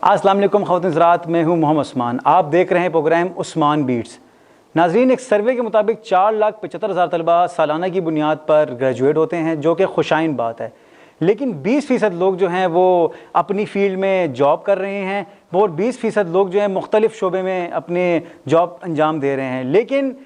अस्सलाम वालेकुम ख़वातीन हज़रात, मैं हूं मोहम्मद उस्मान। आप देख रहे हैं प्रोग्राम उस्मान बीट्स। नाजरीन, एक सर्वे के मुताबिक 4,75,000 तलबा सालाना की बुनियाद पर ग्रेजुएट होते हैं, जो कि खुशाइन बात है। लेकिन 20% लोग जो हैं वो अपनी फ़ील्ड में जॉब कर रहे हैं, और 20% लोग जो हैं मुख्तलिफ़ शोबे में अपने जॉब अंजाम दे रहे हैं। लेकिन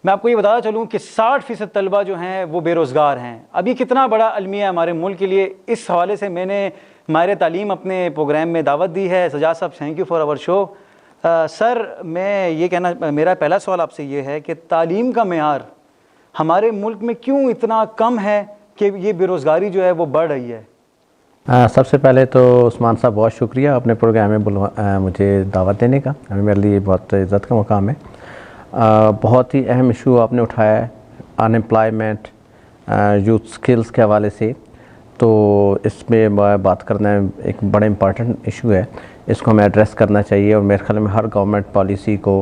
मैं आपको ये बताता चलूँ कि 60% तलबा जो हैं वो बेरोज़गार हैं। अब ये कितना बड़ा अलमिया है हमारे मुल्क के लिए। इस हवाले से मैंने माहिर तालीम अपने प्रोग्राम में दावत दी है। सजाद साहब, thank you for our show. Sir, मैं ये कहना, मेरा पहला सवाल आपसे ये है कि तालीम का मेयार हमारे मुल्क में क्यों इतना कम है कि ये बेरोज़गारी जो है वो बढ़ रही है? सबसे पहले तो उस्मान साहब, बहुत शुक्रिया अपने प्रोग्राम में मुझे दावत देने का। मेरे लिए बहुत इज़्ज़त का मुकाम है। बहुत ही अहम इशू आपने उठाया है, अनएम्प्लॉयमेंट, यूथ स्किल्स के हवाले से। तो इसमें बात करना एक बड़ा इम्पॉर्टेंट इशू है, इसको हमें एड्रेस करना चाहिए। और मेरे ख्याल में हर गवर्नमेंट पॉलिसी को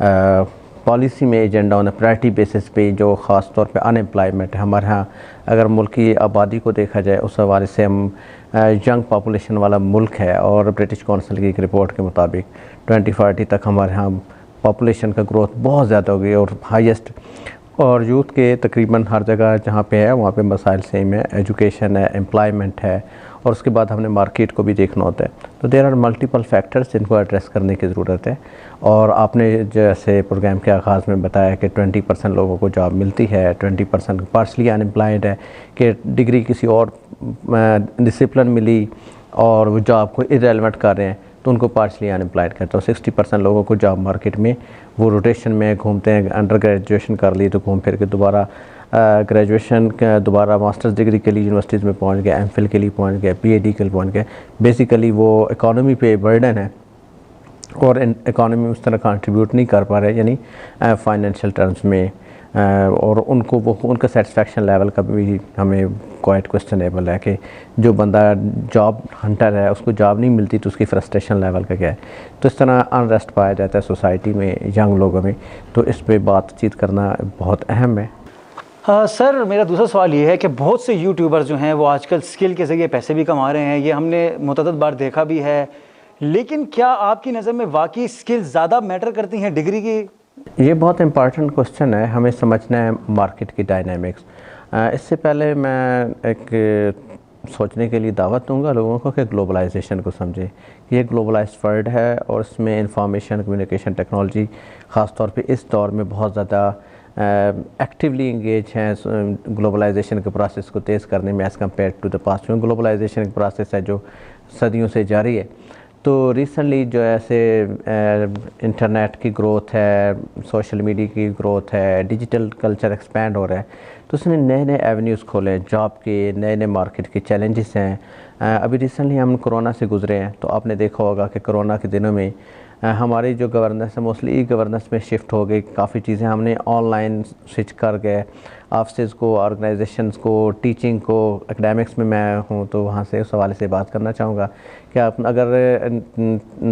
पॉलिसी में एजेंडा होना प्रायोरिटी बेसिस पे, जो ख़ास तौर पे अनएम्प्लॉयमेंट है हमारे यहाँ। अगर मुल्क की आबादी को देखा जाए उस हवाले से हम यंग पॉपुलेशन वाला मुल्क है, और ब्रिटिश काउंसिल की एक रिपोर्ट के मुताबिक 2040 तक हमारे यहाँ पॉपुलेशन का ग्रोथ बहुत ज़्यादा हो गई और हाईएस्ट। और यूथ के तकरीबन हर जगह जहाँ पे है वहाँ पे मसाइल सेम है, एजुकेशन है, एम्प्लॉयमेंट है, और उसके बाद हमने मार्केट को भी देखना होता है। तो देयर आर मल्टीपल फैक्टर्स जिनको एड्रेस करने की ज़रूरत है। और आपने जैसे प्रोग्राम के आगाज़ में बताया कि 20% लोगों को जॉब मिलती है, 20% पार्शली अनएम्प्लॉयड है, कि डिग्री किसी और डिसिप्लिन मिली और वो जॉब को इरेलेवेंट कर रहे हैं तो उनको पार्शली अनएम्प्लॉयड करते हैं। 60% लोगों को जॉब मार्केट में वो रोटेशन में घूमते हैं, अंडर ग्रेजुएशन कर ली तो घूम फिर के दोबारा ग्रेजुएशन दोबारा मास्टर्स डिग्री के लिए यूनिवर्सिटीज़ में पहुंच गए, एमफिल के लिए पहुंच गए, पीएचडी के लिए पहुंच गए। बेसिकली वो इकॉनमी पे बर्डन है और इकॉनमी उस तरह कंट्रीब्यूट नहीं कर पा रहे, यानी फाइनेंशियल टर्म्स में। और उनको वो उनका सेटिस्फेक्शन लेवल का भी हमें क्वाइट क्वेश्चनेबल है कि जो बंदा जॉब हंटर है उसको जॉब नहीं मिलती तो उसकी फ्रस्ट्रेशन लेवल का क्या है। तो इस तरह अनरेस्ट पाया जाता है सोसाइटी में, यंग लोगों में। तो इस पर बातचीत करना बहुत अहम है। सर, मेरा दूसरा सवाल ये है कि बहुत से यूट्यूबर्स जो हैं वो आजकल स्किल के ज़रिए पैसे भी कमा रहे हैं। ये हमने मुतअद्दिद बार देखा भी है। लेकिन क्या आपकी नज़र में वाकई स्किल ज़्यादा मैटर करती हैं डिग्री की? ये बहुत इंपॉर्टेंट क्वेश्चन है, हमें समझना है मार्केट की डायनामिक्स। इससे पहले मैं एक सोचने के लिए दावत दूंगा लोगों को कि ग्लोबलाइजेशन को समझें। ये ग्लोबलाइज्ड वर्ल्ड है और इसमें इंफॉर्मेशन कम्युनिकेशन टेक्नोलॉजी ख़ास तौर पे इस दौर में बहुत ज़्यादा एक्टिवली इंगेज हैं ग्लोबलाइजेशन के प्रोसेस को तेज़ करने में as compare to the past. में ग्लोबलाइजेशन एक प्रोसेस है जो सदियों से जारी है। तो रिसेंटली जो ऐसे इंटरनेट की ग्रोथ है, सोशल मीडिया की ग्रोथ है, डिजिटल कल्चर एक्सपैंड हो रहा है, तो उसने नए नए एवेन्यूज़ खोले हैं जॉब के, नए नए मार्केट के चैलेंजेस हैं। अभी रिसेंटली हम कोरोना से गुजरे हैं, तो आपने देखा होगा कि कोरोना के दिनों में हमारी जो गवर्नेंस है मोस्टली ई गवर्नेंस में शिफ्ट हो गई। काफ़ी चीज़ें हमने ऑनलाइन स्विच कर गए, ऑफिस को, ऑर्गेनाइजेशंस को, टीचिंग को। एकेडमिक्स में मैं हूँ तो वहाँ से उस हवाले से बात करना चाहूँगा कि आप अगर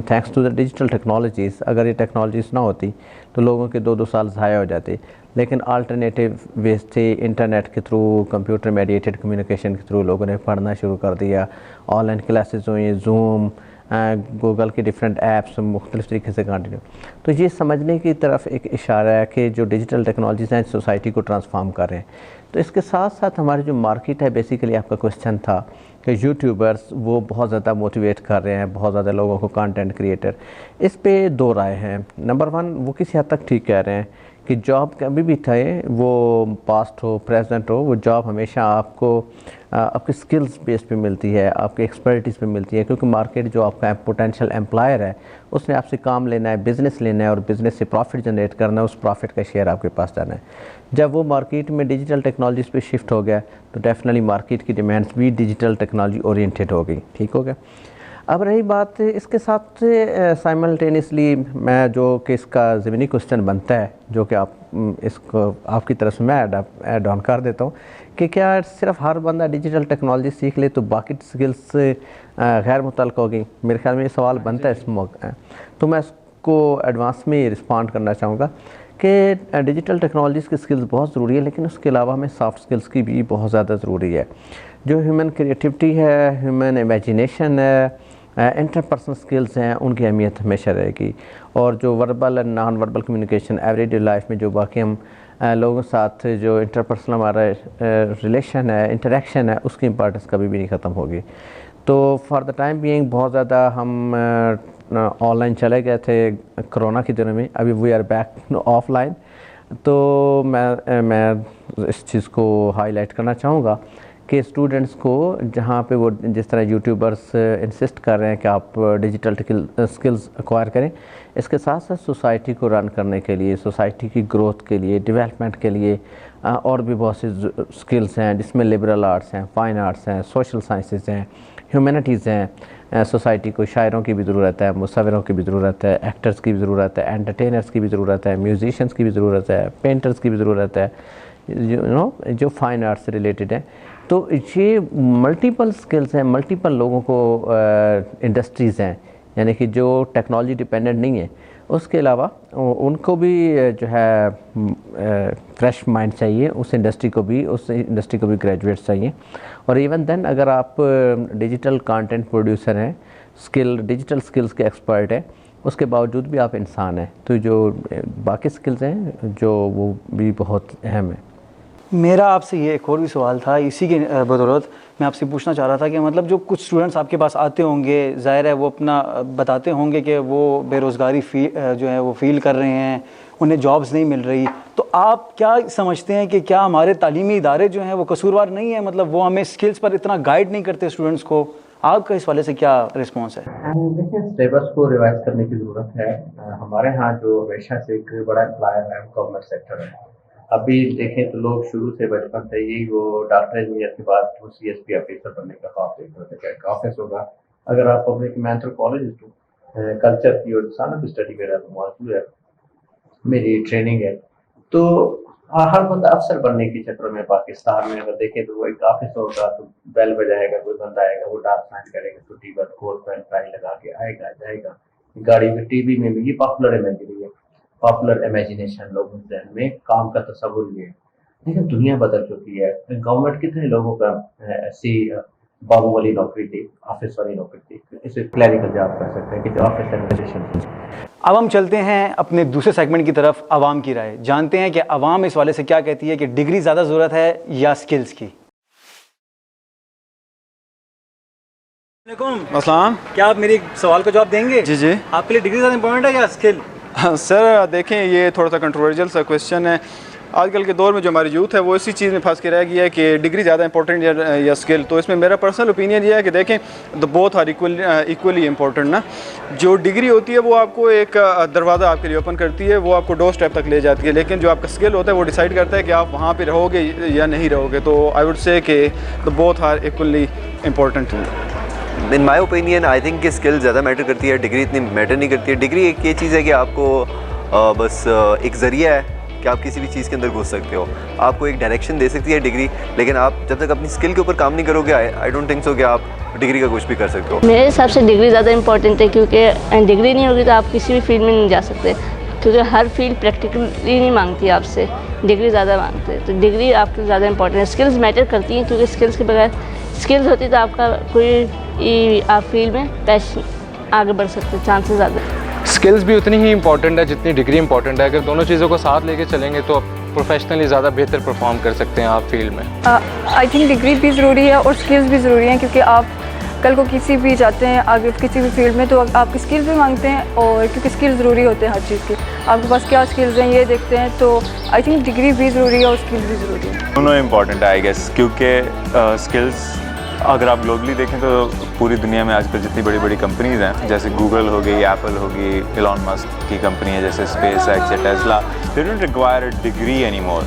thanks to the digital technologies, अगर ये टेक्नोलॉजीज़ ना होती तो लोगों के 2-2 साल ज़ाया हो जाते। लेकिन अल्टरनेटिव वेज थे, इंटरनेट के थ्रू, कंप्यूटर मेडिएटेड कम्युनिकेशन के थ्रू लोगों ने पढ़ना शुरू कर दिया। ऑनलाइन क्लासेस हुई, जूम, गूगल के डिफरेंट ऐप्स मुख्तलिफ़ तरीके से कंटिन्यू। तो ये समझने की तरफ एक इशारा है कि जो डिजिटल टेक्नोलॉजीज़ हैं सोसाइटी को ट्रांसफॉर्म कर रहे हैं। तो इसके साथ साथ हमारी जो मार्केट है, बेसिकली आपका क्वेश्चन था कि यूट्यूबर्स वो बहुत ज़्यादा मोटिवेट कर रहे हैं बहुत ज़्यादा लोगों को, कंटेंट क्रिएटर। इस पे दो राय हैं। नंबर 1, वो किसी हद तक ठीक कह रहे हैं कि जॉब कभी भी थे, वो पास्ट हो प्रेजेंट हो, वो जॉब हमेशा आपको आपके स्किल्स बेस पे मिलती है, आपके एक्सपर्टीज़ पे मिलती है। क्योंकि मार्केट जो आपका पोटेंशियल एम्प्लॉयर है उसने आपसे काम लेना है, बिज़नेस लेना है और बिज़नेस से प्रॉफिट जनरेट करना है, उस प्रॉफिट का शेयर आपके पास जाना है। जब वो मार्केट में डिजिटल टेक्नोलॉजीज़ पे शिफ्ट हो गया तो डेफिनेटली मार्केट की डिमांड्स भी डिजिटल टेक्नोलॉजी ओरिएंटेड हो गई। ठीक हो गया। अब रही बात इसके साथ साइमल्टेनियसली मैं जो कि इसका ज़मीनी क्वेश्चन बनता है, जो कि आप इसको आपकी तरफ से मैं ऐड ऑन कर देता हूँ कि क्या सिर्फ हर बंदा डिजिटल टेक्नोलॉजी सीख ले तो बाकी स्किल्स गैर मुतल्लक़ होगी? मेरे ख्याल में ये सवाल बनता है इस मौके। तो मैं इसको एडवांस में रिस्पॉन्ड करना चाहूँगा कि डिजिटल टेक्नोलॉजीज़ की स्किल्स बहुत ज़रूरी है, लेकिन उसके अलावा हमें सॉफ्ट स्किल्स की भी बहुत ज़्यादा ज़रूरी है। जो ह्यूमन क्रिएटिविटी है, ह्यूमन इमेजिनेशन है, इंटरपर्सनल स्किल्स हैं उनकी अहमियत हमेशा रहेगी। और जो verbal and non verbal communication everyday life में जो बाकी हम लोगों के साथ जो इंटरपर्सनल हमारा रिलेशन है, इंटरेक्शन है, उसकी इंपॉर्टेंस कभी भी नहीं ख़त्म होगी। तो फॉर द टाइम बीइंग बहुत ज़्यादा हम ऑनलाइन चले गए थे कोरोना के दिनों में, अभी वी आर बैक ऑफलाइन। तो मैं इस चीज़ को हाईलाइट करना चाहूँगा कि स्टूडेंट्स को जहाँ पे वो जिस तरह यूट्यूबर्स इंसिस्ट कर रहे हैं कि आप डिजिटल स्किल्स एक्वायर करें, इसके साथ साथ सोसाइटी को रन करने के लिए, सोसाइटी की ग्रोथ के लिए, डेवलपमेंट के लिए और भी बहुत सी स्किल्स हैं जिसमें लिबरल आर्ट्स हैं, फाइन आर्ट्स हैं, सोशल साइंसेस हैं, ह्यूमैनिटीज़ हैं। सोसाइटी को शायरों की भी ज़रूरत है, मुसव्विरों की भी ज़रूरत है, एक्टर्स की भी ज़रूरत है, एंटरटेनर्स की भी ज़रूरत है, म्यूजिशियंस की भी ज़रूरत है, पेंटर्स की भी ज़रूरत है, जो फाइन आर्ट्स से रिलेटेड है। तो ये मल्टीपल स्किल्स हैं, मल्टीपल लोगों को इंडस्ट्रीज़ हैं, यानी कि जो टेक्नोलॉजी डिपेंडेंट नहीं है, उसके अलावा उनको भी जो है फ्रेश माइंड चाहिए, उस इंडस्ट्री को भी ग्रेजुएट्स चाहिए। और इवन देन अगर आप डिजिटल कंटेंट प्रोड्यूसर हैं, डिजिटल स्किल्स के एक्सपर्ट हैं, उसके बावजूद भी आप इंसान हैं, तो जो बाकी स्किल्स हैं जो वो भी बहुत अहम है। मेरा आपसे ये एक और भी सवाल था, इसी की बदौलत मैं आपसे पूछना चाह रहा था कि मतलब जो कुछ स्टूडेंट्स आपके पास आते होंगे, ज़ाहिर है वो अपना बताते होंगे कि वो बेरोज़गारी जो है वो फ़ील कर रहे हैं, उन्हें जॉब्स नहीं मिल रही, तो आप क्या समझते हैं कि क्या हमारे तालीमी इदारे जो हैं वो कसूरवार नहीं है, मतलब वो हमें स्किल्स पर इतना गाइड नहीं करते स्टूडेंट्स को? आपका इस वाले से क्या रिस्पॉन्स है? देखिए, सिलेबस को रिवाइज करने की ज़रूरत है। हमारे यहाँ जो हमेशा से एक बड़ा एम्प्लॉयर है गवर्नमेंट सेक्टर है। अभी देखें तो लोग शुरू से बचपन से ही वो डॉक्टर इंजीनियर के बाद वो CSP ऑफिसर बनने का ख्वाब देखते होते हैं कि ऑफिस होगा। अगर आप पब्लिक में एंथ्रोपोलॉजिस्ट हो, कल्चर की और इंसानों की स्टडी में मौजूद है, मेरी ट्रेनिंग है, तो हर बंदा अफसर बनने के चक्कर में पाकिस्तान में अगर देखें तो वो एक ऑफिस होगा तो बेल बजाएगा, कोई बंदा आएगा, वो डाक साइन करेगा, छुट्टी पर कोट पैंट टाई लगा के आएगा जाएगा। गाड़ी में टीवी में भी ये पॉपुलर इमेजिनेशन लोगों के जहन में काम का तस्वुर ये है। लेकिन दुनिया बदल चुकी है। गवर्नमेंट कितने लोगों का ऐसी बाबू वाली नौकरी थी, ऑफिस वाली नौकरी थी, इसे क्लरिकल जॉब कर सकते हैं कि ऑफिस एडमिनिस्ट्रेशन। अब हम चलते हैं अपने दूसरे सेगमेंट की तरफ, आवाम की राय जानते हैं कि आवाम इस वाले से क्या कहती है कि डिग्री ज़्यादा ज़रूरत है या स्किल्स की। अस्सलाम। क्या आप मेरे सवाल का जवाब देंगे? जी जी। आपके लिए डिग्री ज़्यादा इंपॉर्टेंट है या स्किल? सर देखें, ये थोड़ा सा कंट्रोवर्शियल सा क्वेश्चन है। आजकल के दौर में जो हमारी यूथ है वो इसी चीज़ में फंस के रह गया है कि डिग्री ज़्यादा इंपॉर्टेंट या स्किल। तो इसमें मेरा पर्सनल ओपिनियन ये है कि देखें, the both are equally important ना। जो डिग्री होती है वो आपको एक दरवाज़ा आपके लिए ओपन करती है, वो आपको डोर स्टेप तक ले जाती है, लेकिन जो आपका स्किल होता है वो डिसाइड करता है कि आप वहाँ पर रहोगे या नहीं रहोगे। तो आई वुड से कि the both are equally important. In my opinion I think कि स्किल ज़्यादा मैटर करती है, डिग्री इतनी मैटर नहीं करती है। डिग्री एक ये चीज़ है कि आपको बस एक ज़रिया है कि आप किसी भी चीज़ के अंदर घुस सकते हो, आपको एक डायरेक्शन दे सकती है डिग्री, लेकिन आप जब तक अपनी स्किल के ऊपर काम नहीं करोगे आई डोंट थिंक सो कि आप डिग्री का कुछ भी कर सकते हो। मेरे हिसाब से डिग्री ज़्यादा इंपॉर्टेंट है, क्योंकि डिग्री नहीं होगी तो आप किसी भी फील्ड में नहीं जा सकते, क्योंकि हर फील्ड प्रैक्टिकली नहीं मांगती आपसे, डिग्री ज़्यादा मांगते हैं। तो डिग्री आपकी ज़्यादा इंपॉर्टेंट है। स्किल्स मैटर करती हैं, क्योंकि स्किल्स के बगैर स्किल्स होती तो आपका कोई आप फील्ड में पैशन आगे बढ़ सकते, चांसेस ज़्यादा। स्किल्स भी उतनी ही इंपॉर्टेंट है जितनी डिग्री इंपॉर्टेंट है। अगर दोनों चीज़ों को साथ लेके चलेंगे तो प्रोफेशनली ज़्यादा बेहतर परफॉर्म कर सकते हैं आप फील्ड में। आई थिंक डिग्री भी ज़रूरी है और स्किल्स भी ज़रूरी हैं, क्योंकि आप कल को किसी भी जाते हैं आगे किसी भी फील्ड में तो आपकी स्किल्स भी मांगते हैं, और क्योंकि स्किल्स ज़रूरी होते हैं हर चीज़ के, आपके पास क्या स्किल्स हैं ये देखते हैं। तो आई थिंक डिग्री भी ज़रूरी है और स्किल्स भी ज़रूरी है। दोनों इम्पॉर्टेंट है आई गेस, क्योंकि स्किल्स अगर आप ग्लोबली देखें तो पूरी दुनिया में आजकल जितनी बड़ी बड़ी कंपनीज़ हैं, जैसे गूगल हो गई, एप्पल हो गई, एलन मस्क की कंपनी है जैसे स्पेस एक्स या Tesla, they don't require a degree any more.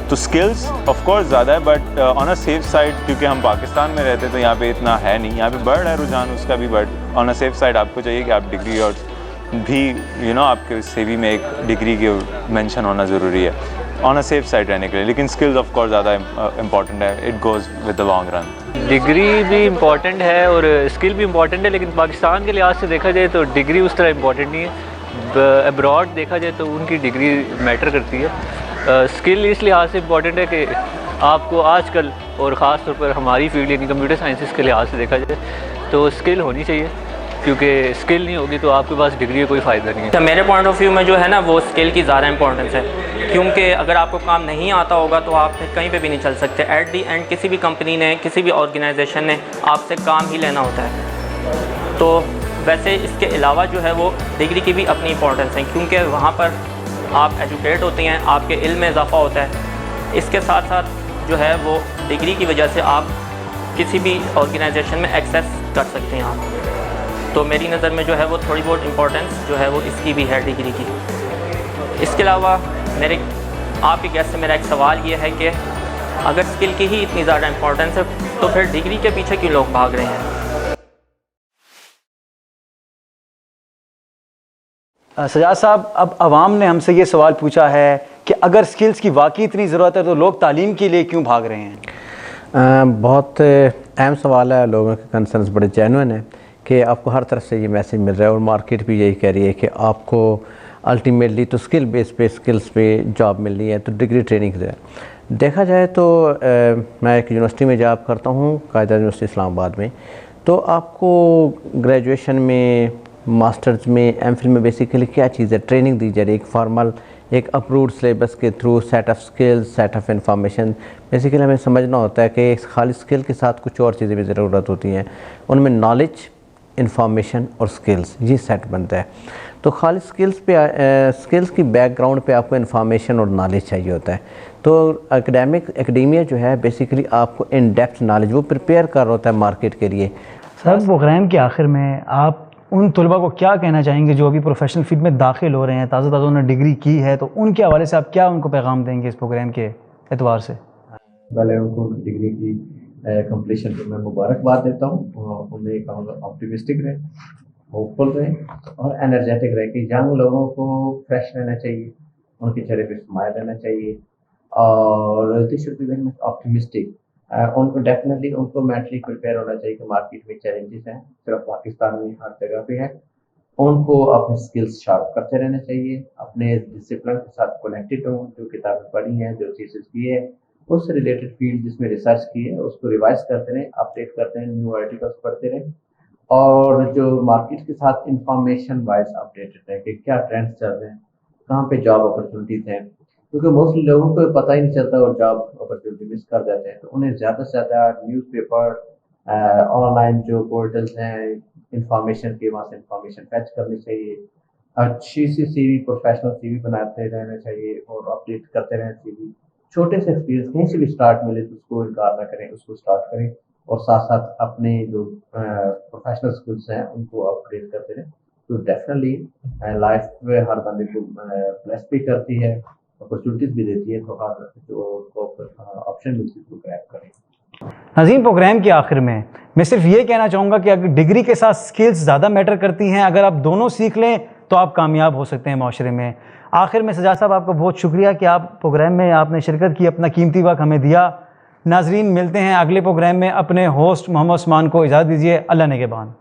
तो स्किल्स ऑफ कोर्स ज़्यादा है, but on a safe side, क्योंकि हम पाकिस्तान में रहते तो यहाँ पे इतना है नहीं, यहाँ पे बढ़ है रुझान उसका भी, but on a safe side आपको चाहिए कि आप डिग्री और भी आपके CV में एक डिग्री की मेंशन होना ज़रूरी है ऑन अ सेफ साइड रहने के लिए। लेकिन स्किल्स ऑफ कोर्स ज़्यादा इंपॉर्टेंट है, it goes with the long run. Degree भी इम्पॉर्टेंट है और स्किल भी इम्पॉर्टेंट है, लेकिन पाकिस्तान के लिहाज से देखा जाए तो डिग्री उस तरह इम्पॉर्टेंट नहीं है। अब्रॉड देखा जाए तो उनकी डिग्री मैटर करती है। स्किल इस लिहाज से इम्पॉर्टेंट है कि आपको आजकल और ख़ास तौर पर हमारी फील्ड यानी कंप्यूटर साइंसेस के लिहाज से देखा जाए तो स्किल होनी चाहिए, क्योंकि स्किल नहीं होगी तो आपके पास डिग्री का कोई फ़ायदा नहीं है। तो मेरे पॉइंट ऑफ व्यू में जो है ना वो स्किल की ज़्यादा इंपॉर्टेंस है, क्योंकि अगर आपको काम नहीं आता होगा तो आप फिर कहीं पे भी नहीं चल सकते। एट दी एंड किसी भी कंपनी ने, किसी भी ऑर्गेनाइजेशन ने आपसे काम ही लेना होता है। तो वैसे इसके अलावा जो है वो डिग्री की भी अपनी इंपॉर्टेंस है, क्योंकि वहाँ पर आप एजुकेट होते हैं, आपके इल्म में इजाफा होता है। इसके साथ साथ जो है वो डिग्री की वजह से आप किसी भी ऑर्गेनाइजेशन में एक्सेस कर सकते हैं आप। तो मेरी नज़र में जो है वो थोड़ी बहुत इम्पोर्टेंस जो है वो इसकी भी है डिग्री की। इसके अलावा मेरे आपकी गेस्ट से मेरा एक सवाल ये है कि अगर स्किल की ही इतनी ज़्यादा इम्पोर्टेंस है तो फिर डिग्री के पीछे क्यों लोग भाग रहे हैं? सजाद साहब, अब आवाम ने हमसे ये सवाल पूछा है कि अगर स्किल्स की वाकई इतनी ज़रूरत है तो लोग तालीम के लिए क्यों भाग रहे हैं? बहुत अहम सवाल है। लोगों के कंसर्न्स बड़े जेन्युइन हैं कि आपको हर तरफ से ये मैसेज मिल रहा है और मार्केट भी यही कह रही है कि आपको अल्टीमेटली तो स्किल बेस पे, स्किल्स पे जॉब मिलनी है, तो डिग्री ट्रेनिंग से देखा जाए तो मैं एक यूनिवर्सिटी में जॉब करता हूँ, कायदा यूनिवर्सिटी इस्लामाबाद में। तो आपको ग्रेजुएशन में, मास्टर्स में, एमफिल में बेसिकली क्या चीज़ है, ट्रेनिंग दी जा रही है। एक फॉर्मल, एक अप्रूव्ड सिलेबस के through set of skills, set of information. Basically हमें समझना होता है कि खाली स्किल के साथ कुछ और चीज़ें भी ज़रूरत होती हैं। उनमें नॉलेज, इंफॉर्मेशन और स्किल्स, ये सेट बनता है। तो खाली स्किल्स पे स्किल्स की बैकग्राउंड पे आपको इंफॉर्मेशन और नॉलेज चाहिए होता है। तो एकेडेमिया जो है बेसिकली आपको इन डेप्थ नॉलेज वो प्रिपेयर कर रहा होता है मार्केट के लिए। सर, प्रोग्राम के आखिर में आप उन तलबा को क्या कहना चाहेंगे जो अभी प्रोफेशनल फील्ड में दाखिल हो रहे हैं, ताज़ा उन्होंने डिग्री की है, तो उनके हवाले से आप क्या उनको पैगाम देंगे इस प्रोग्राम के एतबार से? पहले उनको डिग्री की कंप्लीशन पर मैं मुबारकबाद देता हूँ। उन्हें कहूँगा ऑप्टिमिस्टिक रहें, होपफुल रहें और एनर्जेटिक रहें कि यंग लोगों को फ्रेश रहना चाहिए, उनके चेहरे पे स्माइल रहना चाहिए और they should be very optimistic. उनको डेफिनेटली उनको मेंटली प्रिपेयर होना चाहिए कि मार्केट में चैलेंजेस हैं, सिर्फ पाकिस्तान में हर जगह पे है। उनको अपने स्किल्स शार्प करते रहना चाहिए, अपने डिसिप्लिन के साथ कनेक्टेड हों, जो किताबें पढ़ी हैं, जो थीसिस की है, उससे रिलेटेड फील्ड जिसमें रिसर्च की है उसको रिवाइज करते रहें, अपडेट करते रहें, न्यू आर्टिकल्स पढ़ते रहें और जो मार्केट के साथ इंफॉर्मेशन वाइज अपडेटेड रहें कि क्या ट्रेंड्स चल रहे हैं, कहाँ पे जॉब अपॉर्चुनिटीज़ हैं, क्योंकि मोस्टली लोगों को पता ही नहीं चलता और जॉब अपॉर्चुनिटी मिस कर जाते हैं। तो उन्हें ज़्यादा से ज़्यादा न्यूज़पेपर, ऑनलाइन जो पोर्टल्स हैं, इंफॉर्मेशन के वहाँ से इंफॉर्मेशन फैच करनी चाहिए। अच्छी सी सीवी, प्रोफेशनल सीवी बनाते रहना चाहिए और अपडेट करते रहें सीवी। छोटे से एक्सपीरियंस कहीं से भी स्टार्ट मिले तो उसको इनकार ना करें, उसको स्टार्ट करें और साथ साथ अपने जो प्रोफेशनल स्किल्स हैं उनको अपडेट करते रहें। तो डेफिनेटली लाइफ में हर बंदे को ब्लेस भी करती है, अपॉर्चुनिटीज़ भी देती है, तो हर जो ऑप्शन मिलती है उसको ग्रैब करें। नाज़रीन, प्रोग्राम के आखिर में मैं सिर्फ ये कहना चाहूँगा कि अगर डिग्री के साथ स्किल्स ज़्यादा मैटर करती हैं, अगर आप दोनों सीख लें तो आप कामयाब हो सकते हैं माशरे में। आखिर में सजाद साहब, आपका बहुत शुक्रिया कि आप प्रोग्राम में आपने शिरकत की, अपना कीमती वक्त हमें दिया। नाज़रीन, मिलते हैं अगले प्रोग्राम में। अपने होस्ट मोहम्मद उस्मान को इजाज़त दीजिए। अल्लाह निगहबान।